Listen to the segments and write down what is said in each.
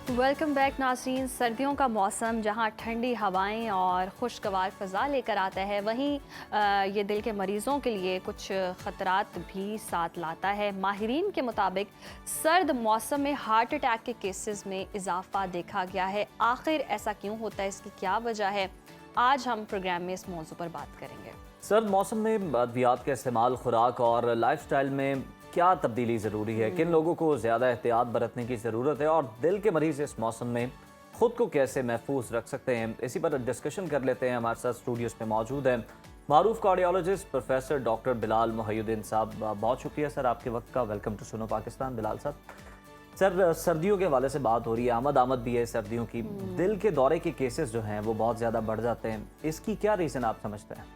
Welcome back नाज़रीन। सर्दियों का मौसम जहां ठंडी हवाएं और खुशगवार फ़ज़ा लेकर आता है, वहीं ये दिल के मरीज़ों के लिए कुछ ख़तरात भी साथ लाता है। माहिरीन के मुताबिक सर्द मौसम में हार्ट अटैक के केसेस में इजाफा देखा गया है। आखिर ऐसा क्यों होता है, इसकी क्या वजह है, आज हम प्रोग्राम में इस मौजू पर बात करेंगे। सर्द मौसम में अद्वियात का इस्तेमाल, खुराक और लाइफस्टाइल में क्या तब्दीली ज़रूरी है, किन लोगों को ज़्यादा एहतियात बरतने की ज़रूरत है और दिल के मरीज़ इस मौसम में ख़ुद को कैसे महफूज रख सकते हैं, इसी पर डिस्कशन कर लेते हैं। हमारे साथ स्टूडियोज़ में मौजूद हैं मारूफ cardiologist professor doctor Bilal Mohiuddin साहब। बहुत शुक्रिया सर आपके वक्त का। वेलकम टू सुनो पाकिस्तान। बिलाल साहब, सर सर्दियों के हवाले से बात हो रही है, आमद भी है सर्दियों की। दिल के दौरे के केसेस जो हैं वो बहुत ज़्यादा बढ़ जाते हैं, इसकी क्या रीज़न आप समझते हैं?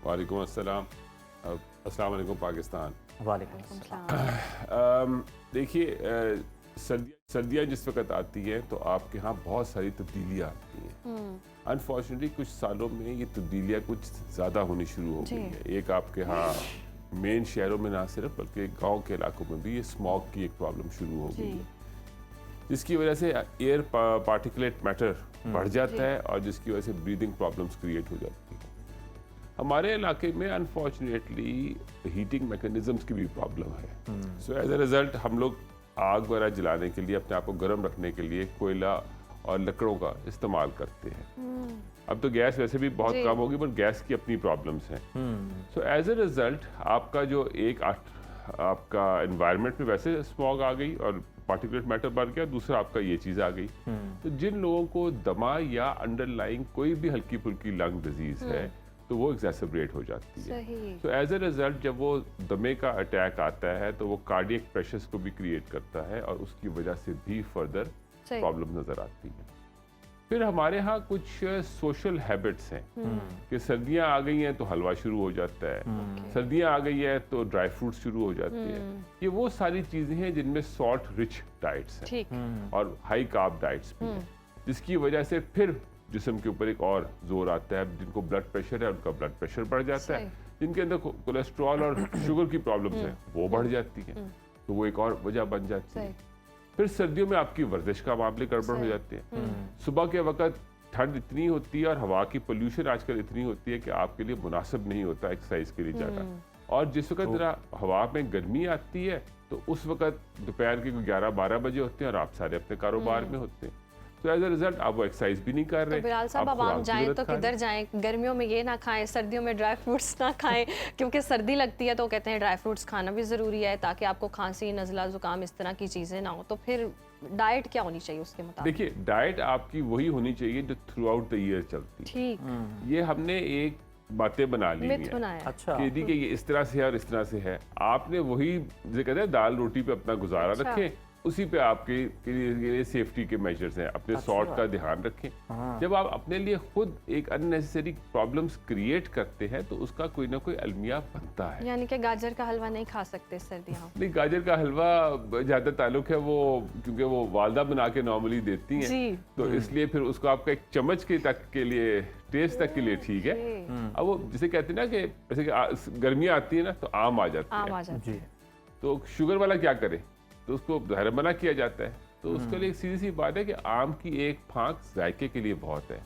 वालेकुम अस्सलाम। अस्सलाम वालेकुम पाकिस्तान। वालेकुम। देखिए, सर्दियाँ जिस वक्त आती हैं तो आपके यहाँ बहुत सारी तब्दीलियाँ आती हैं। अनफॉर्चुनेटली कुछ सालों में ये तब्दीलियाँ कुछ ज़्यादा होनी शुरू हो गई है। एक आपके यहाँ मेन शहरों में ना सिर्फ बल्कि गांव के इलाकों में भी ये स्मॉग की एक प्रॉब्लम शुरू हो गई है, जिसकी वजह से एयर पार्टिकुलेट मैटर बढ़ जाता है और जिसकी वजह से ब्रीदिंग प्रॉब्लम्स क्रिएट हो जाती है। हमारे इलाके में अनफॉर्चुनेटली हीटिंग मैकेनिज्म्स की भी प्रॉब्लम है। सो एज अ रिजल्ट हम लोग आग वगैरह जलाने के लिए, अपने आप को गर्म रखने के लिए कोयला और लकड़ों का इस्तेमाल करते हैं। अब तो गैस वैसे भी बहुत कम होगी, पर गैस की अपनी प्रॉब्लम्स हैं। सो एज अ रिजल्ट आपका जो आपका एनवायरनमेंट में वैसे स्मॉग आ गई और पार्टिकुलेट मैटर बढ़ गया, दूसरा आपका ये चीज़ आ गई। तो जिन लोगों को दमा या अंडरलाइंग कोई भी हल्की फुल्की लंग डिजीज है तो वो एक्सेसरेट हो जाती है। तो एज अ रिजल्ट जब वो दमे का अटैक आता है तो वो कार्डियक प्रेशर्स को भी क्रिएट करता है और उसकी वजह से भी फर्दर प्रॉब्लम नजर आती है। फिर हमारे यहाँ कुछ सोशल हैबिट्स हैं कि सर्दियाँ आ गई हैं तो हलवा शुरू हो जाता है, सर्दियाँ आ गई है तो ड्राई फ्रूट्स शुरू हो जाते हैं। ये वो सारी चीज़ें हैं जिनमें सॉल्ट रिच डाइट्स हैं और हाई कार्ब डाइट्स भी हैं, जिसकी वजह से फिर जिस्म के ऊपर एक और जोर आता है। जिनको ब्लड प्रेशर है उनका ब्लड प्रेशर बढ़ जाता है, जिनके अंदर कोलेस्ट्रॉल और शुगर की प्रॉब्लम्स हैं वो बढ़ जाती हैं, तो वो एक और वजह बन जाती है। फिर सर्दियों में आपकी वर्जिश का मामले गड़बड़ हो जाते हैं। सुबह के वक्त ठंड इतनी होती है और हवा की पोल्यूशन आजकल इतनी होती है कि आपके लिए मुनासिब नहीं होता एक्सरसाइज के लिए जाना। और जिस वक्त जरा हवा में गर्मी आती है तो उस वक्त दोपहर के 11-12 बजे होते हैं और आप सारे अपने कारोबार में होते हैं। तो एज अ रिजल्ट आप वो एक्सरसाइज भी नहीं कर रहे। तो बिलाल साहब, अब आप जाएं तो किधर जाएं? गर्मियों में ये ना खाएं, सर्दियों में ड्राई फ्रूट्स ना खाएं, क्योंकि सर्दी लगती है तो कहते हैं ड्राई फ्रूट्स खाना भी ज़रूरी है ताकि आपको खांसी, नज़ला, ज़ुकाम इस तरह की चीज़ें ना हो। तो फिर डाइट क्या होनी चाहिए उसके मुताबिक? देखिए, डाइट आपकी वही होनी चाहिए जो थ्रू आउट द ईयर चलती है। ठीक, ये हमने एक बातें बना ली है। अच्छा, कि ये इस तरह से है और इस तरह से है। आपने वही जो कहते हैं दाल रोटी पे अपना गुजारा रखें, उसी पे आपके के लिए सेफ्टी के मेजर्स हैं। अपने सॉल्ट का ध्यान रखें। जब आप अपने लिए खुद एक अननेसेसरी प्रॉब्लम्स क्रिएट करते हैं तो उसका कोई ना कोई अलमिया बनता है। यानी कि गाजर का हलवा नहीं खा सकते सर्दियों? नहीं, गाजर का हलवा ज़्यादा ताल्लुक है वो, क्योंकि वो वालदा बना के नॉर्मली देती हैं, तो इसलिए फिर उसको आपका एक चम्मच के तक के लिए, टेस्ट तक के लिए ठीक है। अब वो जिसे कहते हैं ना कि जैसे कि गर्मियाँ आती है ना तो आम आ जाती है, तो शुगर वाला क्या करे, तो उसको ज़ाहिर मना किया जाता है। तो उसके लिए एक सीधी सी बात है कि आम की एक फांक जायके के लिए बहुत है,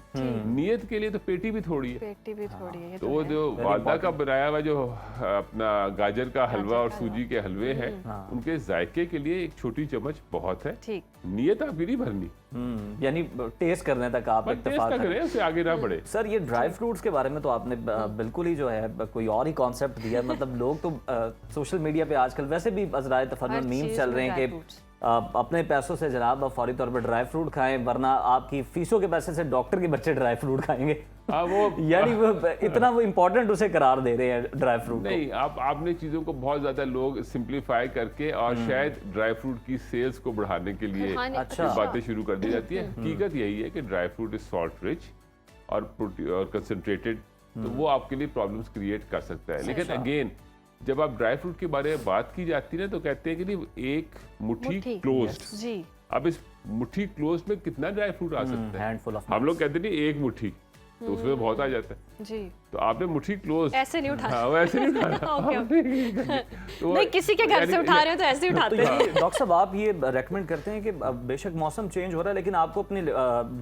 नीयत के लिए तो पेटी भी थोड़ी है। तो वो जो वालदा का बनाया हुआ जो अपना गाजर का हलवा और सूजी के हलवे हैं, उनके जायके के लिए एक छोटी चम्मच बहुत है। नीयत आपकी नहीं भरनी, यानी टेस्ट करने तक आप इत्तेफाक करें, उससे आगे ना बढ़े। सर, ये ड्राई फ्रूट्स के बारे में तो आपने बिल्कुल ही जो है कोई और ही कॉन्सेप्ट दिया है। मतलब लोग तो सोशल मीडिया पे आजकल वैसे भी अज़राए तफन्नुन मीम्स चल रहे हैं कि अपने पैसों से जनाब फौरी तौर पर ड्राई फ्रूट खाएं, वरना आपकी फीसों के पैसे से डॉक्टर के बच्चे ड्राई फ्रूट खाएंगे। वो यानी वो इतना वो इम्पोर्टेंट उसे करार दे रहे हैं ड्राई फ्रूट नहीं। आपने चीज़ों को बहुत ज़्यादा लोग सिंप्लीफाई करके और शायद ड्राई फ्रूट की सेल्स को बढ़ाने के लिए बातें शुरू कर दी जाती है। हकीकत यही है कि dry fruit is salt rich और कंसनट्रेटेड, तो वो आपके लिए प्रॉब्लम्स क्रिएट कर सकता है। लेकिन अगेन जब आप ड्राई फ्रूट के बारे में बात की जाती है ना तो कहते हैं कि नहीं, एक मुट्ठी क्लोज्ड। अब इस मुट्ठी क्लोज में कितना ड्राई फ्रूट आ सकता है? हैंडफुल ऑफ, हम लोग कहते नहीं एक मुट्ठी, तो उसमें बहुत आ जाता है जी। तो आपने मुट्ठी क्लोज ऐसे नहीं उठाना। हाँ वैसे नहीं उठाना ओके। तो नहीं, किसी के घर से उठा रहे हो तो ऐसे ही तो उठाते ये हैं। डॉक्टर साहब आप ये रेकमेंड करते हैं कि बेशक मौसम चेंज हो रहा है लेकिन आपको अपनी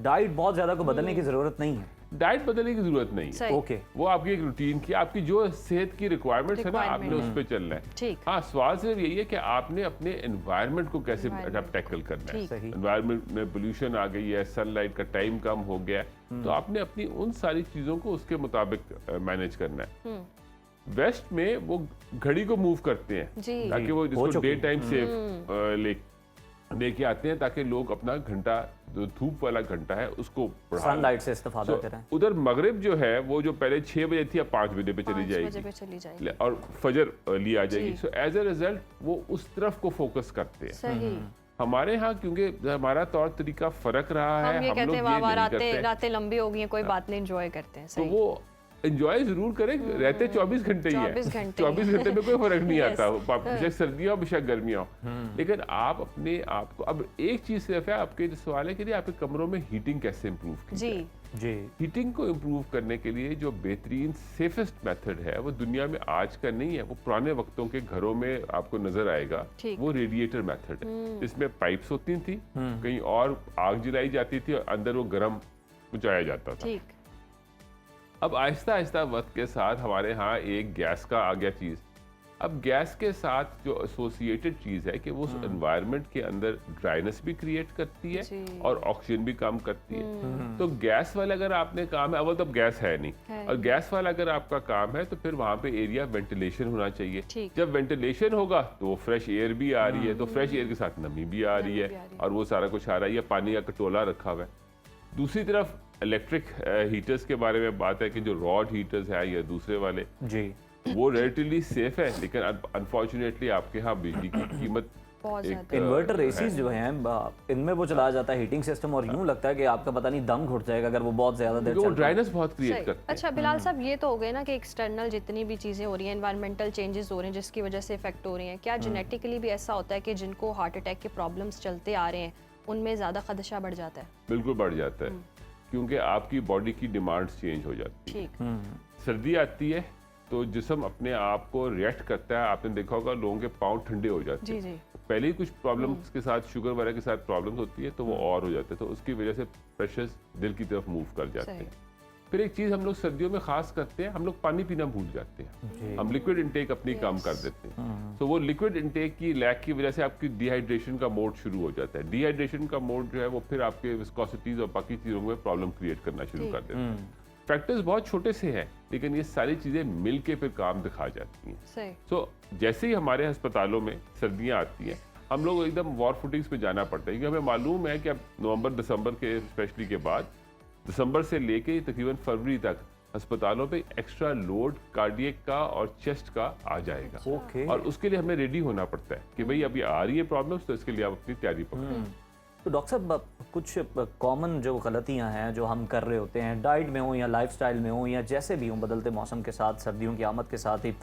डाइट बहुत ज़्यादा को बदलने की ज़रूरत नहीं है। डाइट बदलने की जरूरत नहीं है, सही। ओके। वो आपकी एक रूटीन की आपकी जो सेहत की रिक्वायरमेंट्स है ना आपने उस पर चलना है। ठीक। हाँ सवाल सिर्फ यही है कि आपने अपने एनवायरनमेंट को कैसे Environment टैकल करना है। ठीक। सही। एनवायरनमेंट में पोल्यूशन आ गई है, सनलाइट का टाइम कम हो गया है, तो आपने अपनी उन सारी चीजों को उसके मुताबिक मैनेज करना है। वेस्ट में वो घड़ी को मूव करते हैं जी। ताकि वो हो जिसको चुकी डे टाइम से लेके आते हैं ताकि लोग अपना घंटा जो धूप वाला घंटा है उसको बढ़ा लें। सनलाइट से इस्तेफादा करें। उधर मगरिब जो है वो जो पहले 6 बजे थी अब 5 बजे पे चली 5 बजे जाएगी पे चली जाएगी। और फजर ली आ जाएगी। जी। सो एज ए रिजल्ट वो उस तरफ को फोकस करते हैं। सही। हमारे यहाँ क्योंकि हमारा तौर तरीका फर्क रहा है, हम ये कहते लोग हैं ये वाह नहीं करते। रातें लंबी हो गई हैं, कोई बात नहीं, एंजॉय करते हैं। तो सही। वो एंजॉय जरूर करें, रहते 24 घंटे ही 24 है। घंटे 24 घंटे में कोई फर्क नहीं Yes. आता, बेशक सर्दियाँ हो बेशक गर्मियाँ हो। लेकिन आप अपने आप को अब एक चीज सिर्फ है आपके जो सवाल है कि आपके कमरों में हीटिंग कैसे इम्प्रूव की जी। जाए। जी। हीटिंग को इम्प्रूव करने के लिए जो बेहतरीन सेफेस्ट मेथड है वो दुनिया में आज का नहीं है, वो पुराने वक्तों के घरों में आपको नजर आएगा। ठीक। वो रेडिएटर मेथड है, जिसमें पाइप्स होती थी, कहीं और आग जलाई जाती थी और अंदर वो गर्म पहुंचाया जाता था। ठीक। अब आहिस्ता आहिस्ता वक्त के साथ हमारे यहाँ एक गैस का आ गया चीज़। अब गैस के साथ जो एसोसिएटेड चीज़ है कि वो एनवायरनमेंट के अंदर ड्राइनेस भी क्रिएट करती है जी। और ऑक्सीजन भी कम करती है। तो गैस वाला अगर आपने काम है, अव्वल तो गैस है नहीं, है और गैस वाला अगर आपका काम है तो फिर वहाँ पे एरिया वेंटिलेशन होना चाहिए। ठीक। जब वेंटिलेशन होगा तो वो फ्रेश एयर भी आ रही है, तो फ्रेश एयर के साथ नमी भी आ रही नमी है भी आ रही है। और वो सारा कुछ आ रहा है, या पानी का कटोला रखा हुआ है। दूसरी तरफ इलेक्ट्रिक हीटर्स के बारे में बात है कि जो रॉड हीटर्स है या दूसरे वाले, जी। वो रिलेटिवली सेफ है, लेकिन अनफॉर्चुनेटली आपके यहाँ बिजली की कीमत बहुत एक, ज्यादा। इन्वर्टर है। एसीज जो हैं इनमें वो चला जाता है हीटिंग सिस्टम और यूं लगता है कि आपका पता नहीं दम घुट जाएगा अगर वो बहुत ज्यादा देर क्योंकि वो चलता है। ड्राइनेस बहुत क्रिएट सही। करते हैं। अच्छा बिलाल साहब, ये तो हो गए ना कि एक्सटर्नल जितनी भी चीज़ें हो रही हैं, एनवायरमेंटल चेंजेस हो रहे हैं जिसकी वजह से इफेक्ट हो रही हैं, क्या जेनेटिकली भी ऐसा होता है कि जिनको हार्ट अटैक के प्रॉब्लम्स चलते आ रहे हैं उनमें ज़्यादा खदशा बढ़ जाता है? बिल्कुल बढ़ जाता है, क्योंकि आपकी बॉडी की डिमांड्स चेंज हो जाती है। ठीक। सर्दी आती है तो जिस्म अपने आप को रिएक्ट करता है। आपने देखा होगा लोगों के पाँव ठंडे हो जाते जी हैं। जी। पहले ही कुछ प्रॉब्लम्स के साथ, शुगर वगैरह के साथ प्रॉब्लम्स होती है तो वो और हो जाते हैं, तो उसकी वजह से प्रेशर्स दिल की तरफ मूव कर जाते सही। हैं। फिर एक चीज़ हम लोग सर्दियों में खास करते हैं, हम लोग पानी पीना भूल जाते हैं। हम लिक्विड इंटेक अपनी कम कर देते हैं। तो वो लिक्विड इंटेक की लैक की वजह से आपकी डिहाइड्रेशन का मोड शुरू हो जाता है। डिहाइड्रेशन का मोड जो है वो फिर आपके विस्कोसिटीज और बाकी चीज़ों में प्रॉब्लम क्रिएट करना शुरू कर देता है। फैक्टर्स बहुत छोटे से हैं, लेकिन ये सारी चीज़ें मिल के फिर काम दिखा जाती हैं। सही। सो जैसे ही हमारे अस्पतालों में सर्दियाँ आती हैं, हम लोग एकदम वॉर फुटिंग्स पे जाना पड़ता है, क्योंकि हमें मालूम है कि अब नवंबर दिसंबर के स्पेशली के बाद, दिसंबर से लेके तकरीबन फरवरी तक अस्पतालों पे एक्स्ट्रा लोड कार्डियक का और चेस्ट का आ जाएगा। ओके। और उसके लिए हमें रेडी होना पड़ता है कि भाई अभी आ रही है प्रॉब्लम्स, तो इसके लिए आप अपनी तैयारी पकड़ें। तो डॉक्टर साहब कुछ कॉमन जो गलतियां हैं जो हम कर रहे होते हैं, डाइट में हो या लाइफस्टाइल में हो या जैसे भी हो, बदलते मौसम के साथ, सर्दियों की आमद के साथ ही,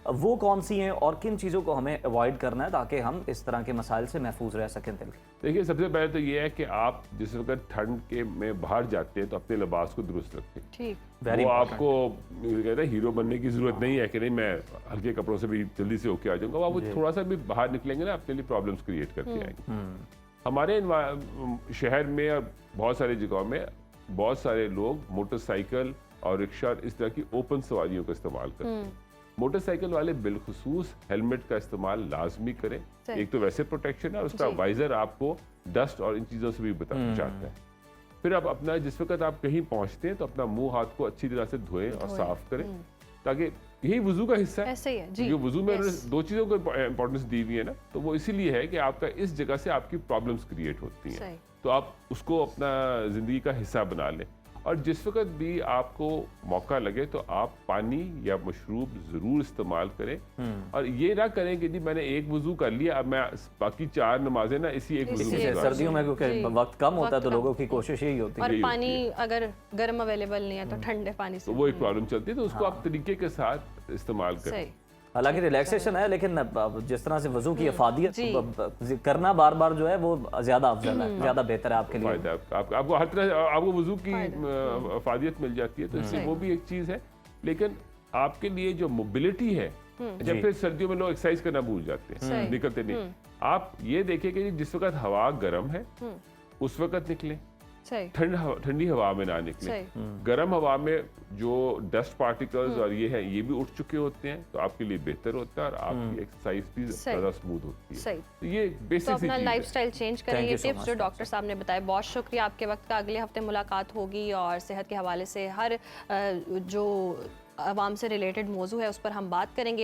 वो कौन सी हैं और किन चीज़ों को हमें अवॉइड करना है ताकि हम इस तरह के मसाइल से महफूज रह सकें दिल के? देखिए, सबसे पहले तो ये है कि आप जिस वक्त ठंड के में बाहर जाते हैं तो अपने लिबास को दुरुस्त रखें। ठीक। Very वो important. आपको कहते हैं हीरो बनने की जरूरत नहीं है कि नहीं मैं हल्के कपड़ों से भी जल्दी से होके आ जाऊंगा। आप वो थोड़ा सा भी बाहर निकलेंगे ना, अपने लिए प्रॉब्लम्स क्रिएट करके आएंगे। हमारे शहर में और बहुत सारी जगहों में बहुत सारे लोग मोटरसाइकिल और रिक्शा इस तरह की ओपन सवारियों का इस्तेमाल करते हैं। मोटरसाइकिल वाले बिलखुसूस हेलमेट का इस्तेमाल लाजमी करें। सही। एक तो वैसे प्रोटेक्शन है, उसका जी। वाइजर आपको डस्ट और इन चीज़ों से भी बचाता है। फिर आप अपना जिस वक्त आप कहीं पहुंचते हैं तो अपना मुंह हाथ को अच्छी तरह से धोएं और साफ करें, ताकि यही वुजू का हिस्सा है। ऐसे ही है जी। जो वुजू में Yes. दो चीज़ों को इंपॉर्टेंस दी हुई है ना, तो वो इसीलिए है कि आपका इस जगह से आपकी प्रॉब्लम्स क्रिएट होती हैं। सही। तो आप उसको अपना ज़िंदगी का हिस्सा बना लें। और जिस वक्त भी आपको मौका लगे तो आप पानी या मशरूब ज़रूर इस्तेमाल करें। और ये ना करें कि जी मैंने एक वुजू कर लिया, अब मैं बाकी 4 नमाजें ना इसी एक वुजू इसी में एक गुजार सर्दियों में क्योंकि जी। वक्त कम होता है तो वक्त लोगों कम। की कोशिश यही होती है। और यही पानी होती अगर गर्म अवेलेबल नहीं है तो ठंडे पानी से। तो वो एक प्रॉब्लम चलती है, तो उसको आप तरीके के साथ इस्तेमाल करें। सही। हालांकि रिलैक्सेशन है, लेकिन अब जिस तरह से वजू की अफादियत जी। करना बार बार जो है वो ज़्यादा अफजल है, ज़्यादा बेहतर है आपके लिए। फायदा आपको हर तरह आपको वजू की अफादियत मिल जाती है, तो इसलिए वो भी एक चीज़ है। लेकिन आपके लिए जो मोबिलिटी है, जब फिर सर्दियों में लोग एक्सरसाइज करना भूल जाते हैं, निकलते नहीं। आप ये देखिए कि जिस वक्त हवा गर्म है उस वक्त निकले, ठंडी हवा में ना निकले। गर्म हवा में जो डस्ट पार्टिकल्स और ये है, ये भी उठ चुके होते हैं, तो आपके लिए बेहतर होता है और आपकी एक्सरसाइज भी ज़्यादा स्मूथ होती है। सही। तो ये बेसिक तो अपना लाइफस्टाइल चेंज करें, ये टिप्स जो much, डॉक्टर साहब ने बताए, बहुत शुक्रिया आपके वक्त का। अगले हफ्ते मुलाकात होगी और सेहत के हवाले से हर जो आवाम से रिलेटेड मौजू है उस पर हम बात करेंगे।